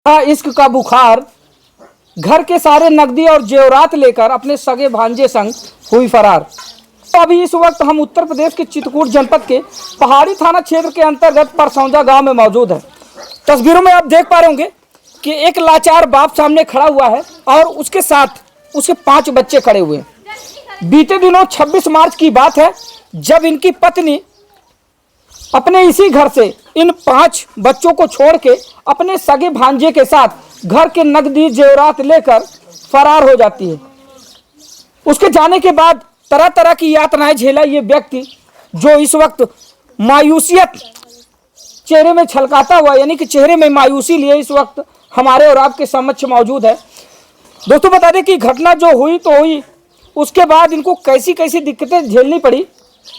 इश्क का बुखार, घर के सारे नकदी और जेवरात लेकर अपने सगे भांजे संग हुई फरार। तो अभी इस वक्त हम उत्तर प्रदेश के चित्रकूट जनपद के पहाड़ी थाना क्षेत्र के अंतर्गत परसौंजा गांव में मौजूद है। तस्वीरों में आप देख पा रहे होंगे कि एक लाचार बाप सामने खड़ा हुआ है और उसके साथ उसके 5 बच्चे खड़े हुए हैं। बीते दिनों 26 मार्च की बात है, जब इनकी पत्नी अपने इसी घर से इन 5 बच्चों को छोड़ के अपने सगे भांजे के साथ घर के नकदी जेवरात लेकर फरार हो जाती है। उसके जाने के बाद तरह तरह की यातनाएं झेला ये व्यक्ति, जो इस वक्त मायूसियत चेहरे में छलकाता हुआ, यानी कि चेहरे में मायूसी लिए इस वक्त हमारे और आपके समक्ष मौजूद है। दोस्तों बता दें कि घटना जो हुई तो हुई, उसके बाद इनको कैसी कैसी दिक्कतें झेलनी पड़ी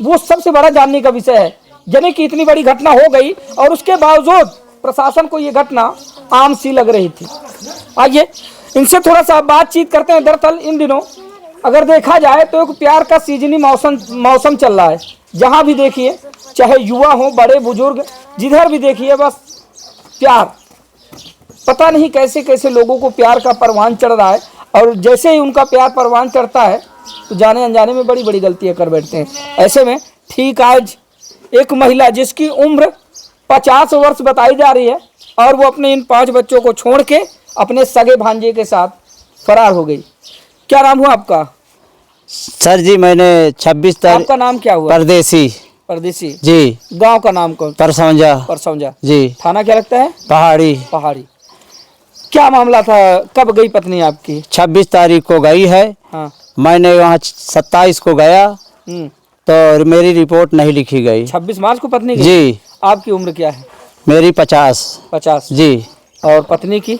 वो सबसे बड़ा जानने का विषय है। यानी कि इतनी बड़ी घटना हो गई और उसके बावजूद प्रशासन को ये घटना आम सी लग रही थी। आइए इनसे थोड़ा सा बातचीत करते हैं। दरअसल इन दिनों अगर देखा जाए तो एक प्यार का सीजनी मौसम चल रहा है। जहाँ भी देखिए, चाहे युवा हो बड़े बुजुर्ग, जिधर भी देखिए बस प्यार। पता नहीं कैसे कैसे लोगों को प्यार का परवान चढ़ रहा है, और जैसे ही उनका प्यार परवान चढ़ता है तो जाने अनजाने में बड़ी बड़ी गलतियां कर बैठते हैं। ऐसे में ठीक आज एक महिला जिसकी उम्र 50 वर्ष बताई जा रही है, और वो अपने इन 5 बच्चों को छोड़ के अपने सगे भांजे के साथ फरार हो गई। क्या नाम हुआ आपका? सर जी मैंने 26 तारीख। आपका नाम क्या हुआ? परदेसी। परदेसी जी। गांव का नाम कौन? परसौंजा। परसौंजा जी। थाना क्या लगता है? पहाड़ी। पहाड़ी। क्या मामला था? कब गई पत्नी आपकी? 26 तारीख को गई है। हाँ। मैंने वहाँ 27 को गया तो मेरी रिपोर्ट नहीं लिखी गई। 26 मार्च को पत्नी गई? जी। आपकी उम्र क्या है? मेरी 50। 50 जी। और पत्नी की?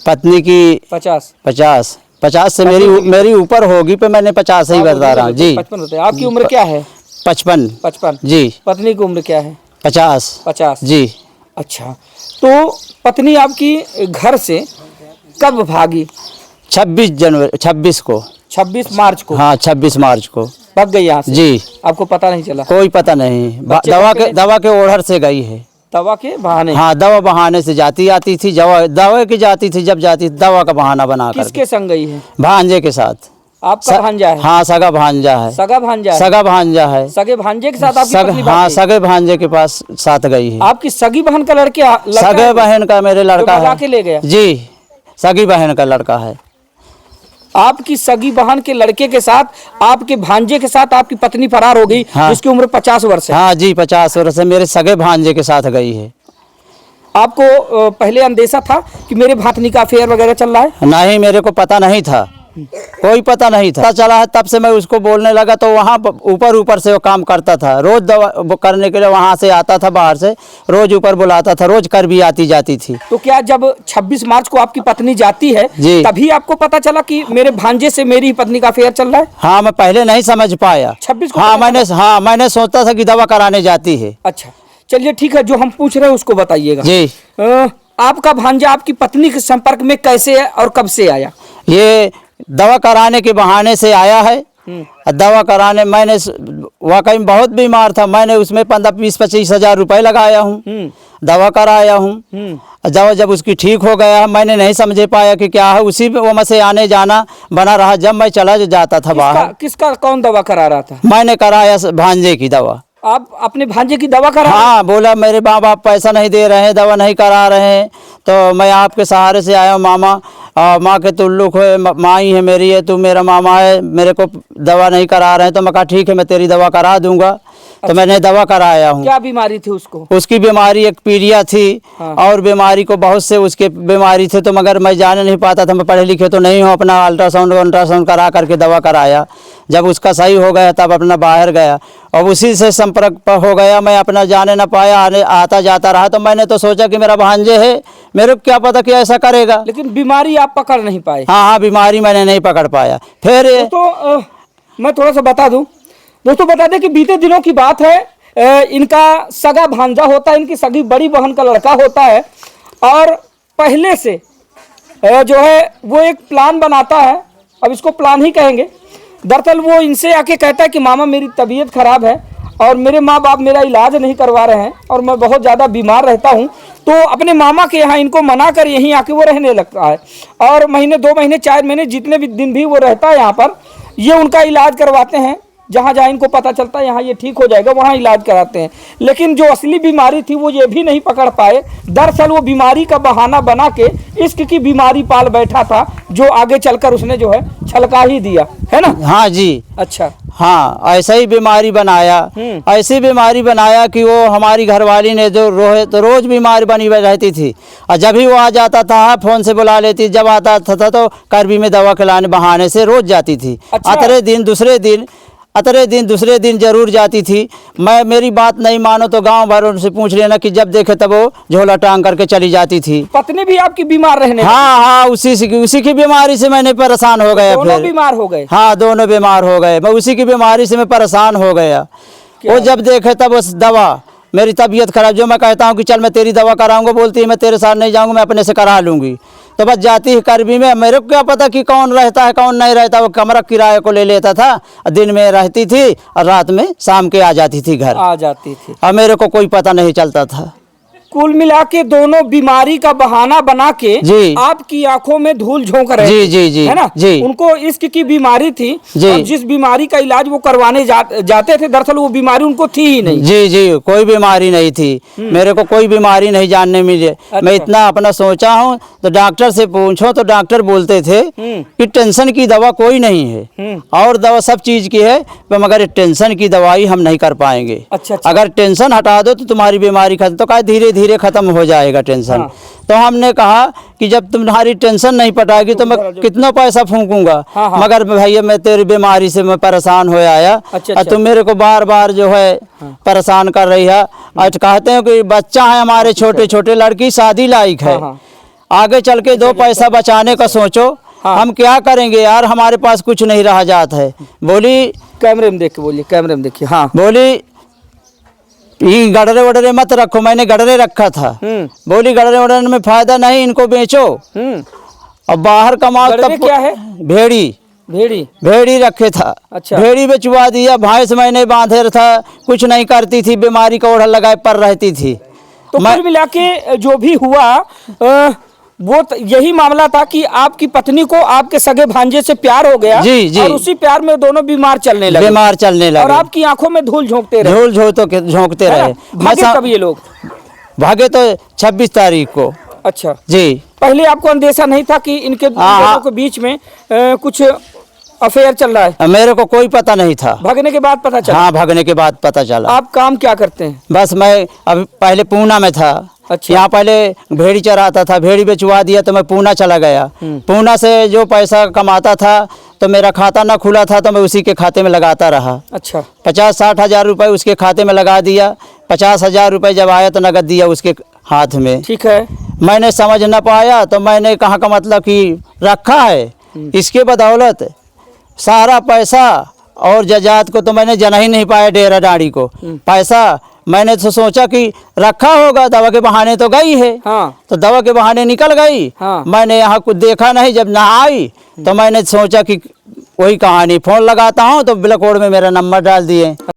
पत्नी की 50 से मेरी ऊपर होगी, पे मैंने 50 ही बता रहा हूँ जी। 55 होते हैं। आपकी उम्र क्या है? 55 जी। पत्नी की उम्र क्या है? 50 जी। अच्छा, तो पत्नी आपकी घर से कब भागी? 26 को। 26 मार्च को? हाँ 26 मार्च को भाग गई यहाँ से? जी। आपको पता नहीं चला? कोई पता नहीं। दवा के ओढ़र से गई है। दवा के बहाने? हाँ, दवा बहाने से जाती आती थी। दवा की जाती थी, जब जाती थी दवा का बहाना बना कर। किसके संग गई है? भांजे के साथ। आपका भांजा है? हाँ सगा भांजा है। सगा भांजा है? सगा भांजा है। सगे भांजे के साथ आपकी पत्नी? हाँ सगे भांजे के पास साथ गई है। आपकी सगी बहन का लड़का? सगे बहन का मेरे लड़का है। के ले गया? जी, सगी बहन का लड़का है। आपकी सगी बहन के लड़के के साथ, आपके भांजे के साथ आपकी पत्नी फरार हो गई। हाँ। जिसकी उम्र 50 वर्ष है? हाँ जी 50 वर्ष है। मेरे सगे भांजे के साथ गई है। आपको पहले अंदेशा था कि मेरे भातनी का अफेयर वगैरह चल रहा है? नहीं, मेरे को पता नहीं था, कोई पता नहीं था। चला है तब से मैं उसको बोलने लगा तो वहाँ ऊपर से वो काम करता था। रोज दवा करने के लिए वहाँ से आता था, बाहर से रोज ऊपर बुलाता था, रोज कर भी आती जाती थी। तो क्या जब 26 मार्च को आपकी पत्नी जाती है तभी आपको पता चला कि मेरे भांजे से मेरी पत्नी का अफेयर चल रहा है? हाँ, मैं पहले नहीं समझ पाया। 26 को? हाँ मैंने सोचा था कि दवा कराने जाती है। अच्छा चलिए ठीक है, जो हम पूछ रहे हैं उसको बताइएगा जी। आपका भांजा आपकी पत्नी के संपर्क में कैसे है और कब से आया? ये दवा कराने के बहाने से आया है। दवा कराने मैंने वाकई में बहुत बीमार था। मैंने उसमें 15-20-25 हजार रुपए लगाया हूँ, दवा कराया हूँ। जब उसकी ठीक हो गया, मैंने नहीं समझ पाया कि क्या है। उसी वजह से आने जाना बना रहा। जब मैं चला जाता था बाहर। किसका कौन दवा करा रहा था? मैंने कराया भांजे की दवा। आप अपने भांजे की दवा करा? हाँ, बोला मेरे माँ बाप पैसा नहीं दे रहे हैं, दवा नहीं करा रहे हैं, तो मैं आपके सहारे से आया हूँ। मामा माँ के तुल्लुक है, माँ ही है मेरी है, तू मेरा मामा है, मेरे को दवा नहीं करा रहे हैं। तो मैं कहा ठीक है, मैं तेरी दवा करा दूंगा। अच्छा। तो मैंने दवा कराया हूँ। क्या बीमारी थी उसको? उसकी बीमारी एक पीलिया थी। हाँ। और बीमारी को बहुत से उसके बीमारी थे, तो मगर मैं जाने नहीं पाता था। मैं पढ़े लिखे तो नहीं हूँ। अपना अल्ट्रासाउंड करा करके दवा कराया। जब उसका सही हो गया तब अपना बाहर गया, और उसी से संपर्क हो गया। मैं अपना जाने न पाया, आता जाता रहा। तो मैंने तो सोचा कि मेरा भांजे है, मेरे को क्या पता कि ऐसा करेगा। लेकिन बीमारी आप पकड़ नहीं पाए? हाँ, बीमारी मैंने नहीं पकड़ पाया। फिर मैं थोड़ा सा बता दूं दोस्तों, बता दें कि बीते दिनों की बात है। इनका सगा भांजा होता है, इनकी सगी बड़ी बहन का लड़का होता है, और पहले से जो है वो एक प्लान बनाता है। अब इसको प्लान ही कहेंगे। दरअसल वो इनसे आके कहता है कि मामा मेरी तबीयत खराब है और मेरे माँ बाप मेरा इलाज नहीं करवा रहे हैं और मैं बहुत ज़्यादा बीमार रहता हूँ, तो अपने मामा के यहाँ इनको मना कर यहीं आके वो रहने लगता है और महीने 2 महीने 4 महीने जितने भी दिन भी वो रहता है यहाँ पर, ये उनका इलाज करवाते हैं। जहाँ जहाँ इनको पता चलता है यहाँ ये ठीक हो जाएगा वहाँ इलाज कराते हैं, लेकिन जो असली बीमारी थी वो ये भी नहीं पकड़ पाए। दरअसल वो बीमारी का बहाना बना के इश्क की बीमारी पाल बैठा था, जो आगे चलकर उसने जो है छलका ही दिया, है ना? हाँ जी। अच्छा। हाँ, ऐसा ही बीमारी बनाया, ऐसी बीमारी बनाया कि वो हमारी घरवाली ने जो रोज बीमार बनी रहती थी, और जब भी वो आ जाता था फ़ोन से बुला लेती, जब आता था तो करबी में दवा खिलाने बहाने से रोज जाती थी। अच्छा। अतरे दिन दूसरे दिन जरूर जाती थी। मैं मेरी बात नहीं मानो तो गांव भर उनसे पूछ लेना कि जब देखे तब वो झोला टांग करके चली जाती थी। पत्नी भी आपकी बीमार रहने? हाँ, उसी की बीमारी से मैंने परेशान हो गया। दोनों बीमार हो गए? हाँ, दोनों बीमार हो गए। मैं उसी की बीमारी से मैं परेशान हो गया। वो जब देखे तब उस दवा, मेरी तबीयत खराब, जो मैं कहता हूँ कि चल मैं तेरी दवा कराऊंगा, बोलती है मैं तेरे साथ नहीं जाऊंगा, मैं अपने से करा लूंगी। तो बस जाती है करबी में। मेरे को क्या पता कि कौन रहता है कौन नहीं रहता। वो कमरा किराए को ले लेता था, दिन में रहती थी और रात में शाम के आ जाती थी घर। आ जाती थी और मेरे को कोई पता नहीं चलता था। कुल मिला के दोनों बीमारी का बहाना बना के जी। आपकी आंखों में धूल झोंक रहे जी थे, जी जी, है ना? जी। उनको इश्क की बीमारी थी जी। और जिस बीमारी का इलाज वो करवाने जाते थे, दरअसल वो बीमारी उनको थी ही नहीं। जी जी, कोई बीमारी नहीं थी। मेरे को कोई बीमारी नहीं जानने मिली। अच्छा। मैं इतना अपना सोचा हूँ तो डॉक्टर से पूछो तो डॉक्टर बोलते थे कि टेंशन की दवा कोई नहीं है, और दवा सब चीज की है, मगर टेंशन की दवाई हम नहीं कर पाएंगे। अच्छा। अगर टेंशन हटा दो तो तुम्हारी बीमारी खत्म, तो कहा धीरे धीरे खत्म हो जाएगा टेंशन। हाँ। तो हमने कहा कि जब तुम्हारी टेंशन नहीं पटाएगी तो मैं कितना पैसा फूकूंगा। हाँ, हाँ। मगर भैया मैं तेरी बीमारी से मैं परेशान हो आया। अच्छा, और तुम मेरे को बार बार जो है परेशान कर रही है। आज कहते हैं कि बच्चा है हमारे, छोटे छोटे लड़की शादी लायक है। हाँ। आगे चल के 2 पैसा बचाने का सोचो। हाँ। हम क्या करेंगे यार, हमारे पास कुछ नहीं रहा जाता है। बोली, कैमरे में देख के बोलिए, कैमरे में देखिए। हाँ। बोली ये गडरे वडरे मत रखो। मैंने गडरे रखा था। बोली गडरे वडरे में फायदा नहीं, इनको बेचो और बाहर कमाओ। गडरे क्या है? भेड़ी। भेड़ी रखे था। अच्छा। भेड़ी बेचवा दिया। भैंस मैंने बांधे था, कुछ नहीं करती थी, बीमारी का ओढ़ा लगाए पर रहती थी। तो कुल मिला के जो भी हुआ वो यही मामला था कि आपकी पत्नी को आपके सगे भांजे से प्यार हो गया। जी जी। और उसी प्यार में दोनों बीमार चलने लगे और आपकी आंखों में धूल झोंकते रहे। झोंकते रहे। भागे कब ये लोग? भागे तो 26 तारीख को। अच्छा जी। पहले आपको अंदेशा नहीं था कि इनके दोनों के बीच में कुछ अफेयर चल रहा है? मेरे को कोई पता नहीं था। भागने के बाद पता चला? हाँ, भागने के बाद पता चला। आप काम क्या करते हैं? बस मैं अभी पहले पूना में था। अच्छा। यहाँ पहले भेड़ी चराता था, भेड़ी बेचवा दिया तो मैं पूना चला गया। पूना से जो पैसा कमाता था तो मेरा खाता ना खुला था तो मैं उसी के खाते में लगाता रहा। अच्छा। 50-60 हज़ार रुपये उसके खाते में लगा दिया। 50 हज़ार रुपये जब आया तो नगद दिया उसके हाथ में। ठीक है। मैंने समझ न पाया तो मैंने कहा का मतलब कि रखा है, इसके बदौलत सारा पैसा और जजात को तो मैंने जना ही नहीं पाया। डेरा डाड़ी को पैसा मैंने तो सोचा कि रखा होगा, दवा के बहाने तो गई है। हाँ। तो दवा के बहाने निकल गई। हाँ। मैंने यहाँ कुछ देखा नहीं। जब ना आई तो मैंने सोचा कि वही कहानी, फ़ोन लगाता हूँ तो ब्लैक बोर्ड में मेरा नंबर डाल दिए।